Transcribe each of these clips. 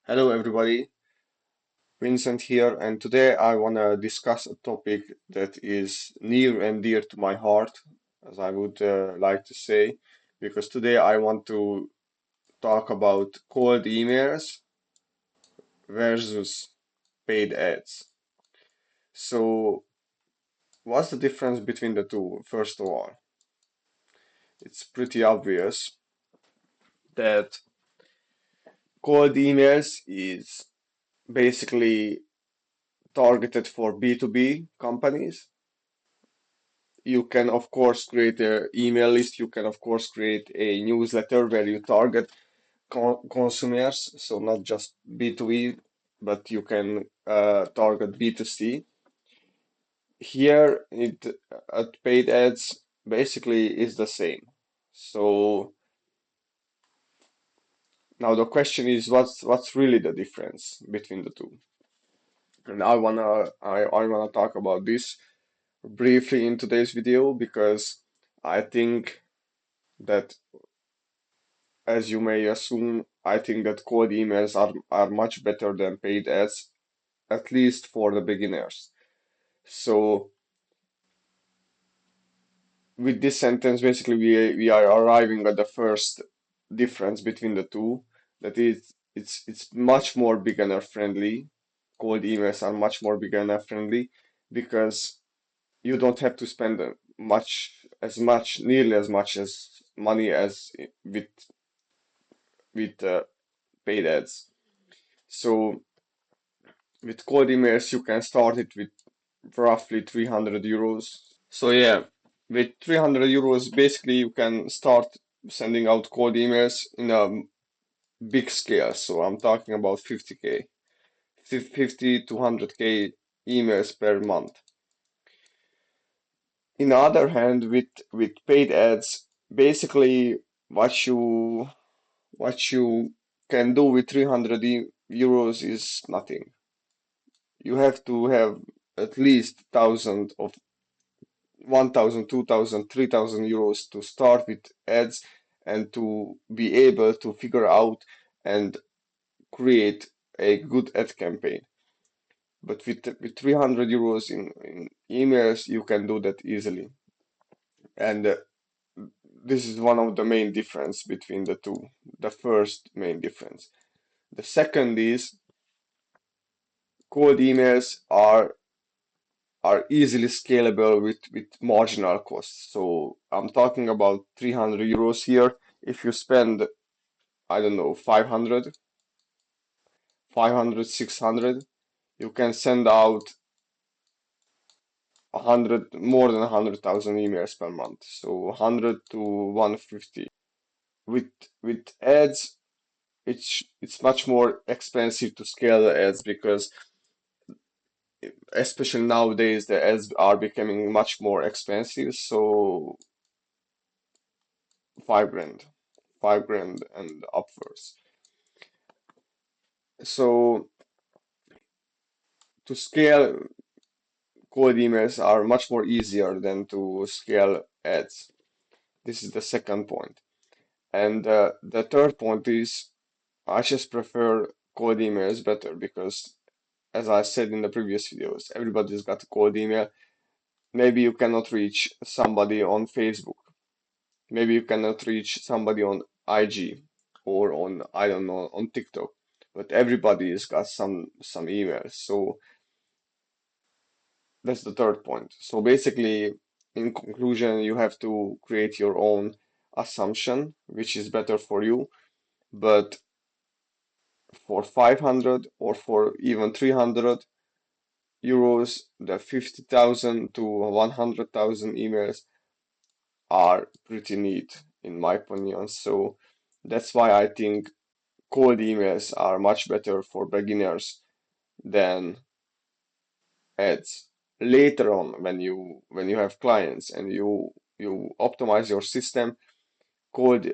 Hello, everybody. Vincent here, and today I want to discuss a topic that is near and dear to my heart, as I would like to say, because today I want to talk about cold emails versus paid ads. So, what's the difference between the two? First of all, it's pretty obvious that cold emails is basically targeted for B2B companies. You can, of course, create an email list. You can, of course, create a newsletter where you target consumers, so not just B2B, but you can target B2C. Here, at paid ads basically is the same. So now the question is, what's really the difference between the two? And I wanna talk about this briefly in today's video because I think that, as you may assume, I think that cold emails are much better than paid ads, at least for the beginners. So, with this sentence, basically, we are arriving at the first difference between the two. That is, it's much more beginner friendly. Cold emails are much more beginner friendly because you don't have to spend nearly as much as money as with paid ads. So with cold emails, you can start it with roughly 300 euros. So yeah, with 300 euros, basically you can start sending out cold emails in a big scale. So I'm talking about 50k, 50 to 100k emails per month. In the other hand, with paid ads, basically what you can do with 300 euros is nothing. You have to have at least 1,000, 2,000, 3,000 euros to start with ads and to be able to figure out and create a good ad campaign. But with 300 euros in emails, you can do that easily. And this is one of the main difference between the two. The first main difference. The second is cold emails are easily scalable with marginal costs. So I'm talking about 300 euros here. If you spend, I don't know, 500, 600, you can send out 100, more than 100,000 emails per month. So 100 to 150. With with ads, it's much more expensive to scale the ads because especially nowadays the ads are becoming much more expensive. So 5 grand, 5 grand and upwards. So to scale, cold emails are much more easier than to scale ads. This is the second point. And the third point is I just prefer cold emails better because, as I said in the previous videos, everybody's got a cold email. Maybe you cannot reach somebody on Facebook. Maybe you cannot reach somebody on IG or on, I don't know, on TikTok. But everybody's got some emails. So that's the third point. So basically, in conclusion, you have to create your own assumption, which is better for you. But for 500 or for even 300 euros, the 50,000 to 100,000 emails are pretty neat, in my opinion. So that's why I think cold emails are much better for beginners than ads. Later on, when you have clients and you optimize your system, cold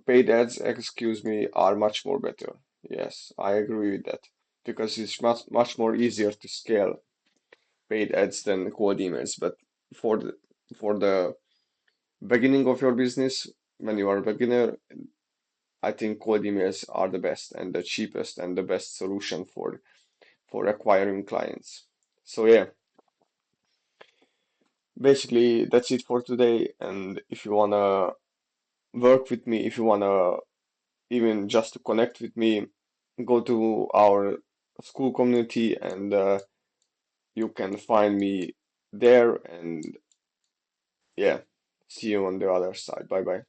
paid ads, excuse me, are much more better. Yes, I agree with that because it's much more easier to scale paid ads than cold emails. But for the beginning of your business, when you are a beginner, I think cold emails are the best and the cheapest and the best solution for acquiring clients. So yeah, basically that's it for today. And if you wanna work with me, if you wanna even just to connect with me, go to our Skool community and you can find me there. And yeah, see you on the other side. Bye bye.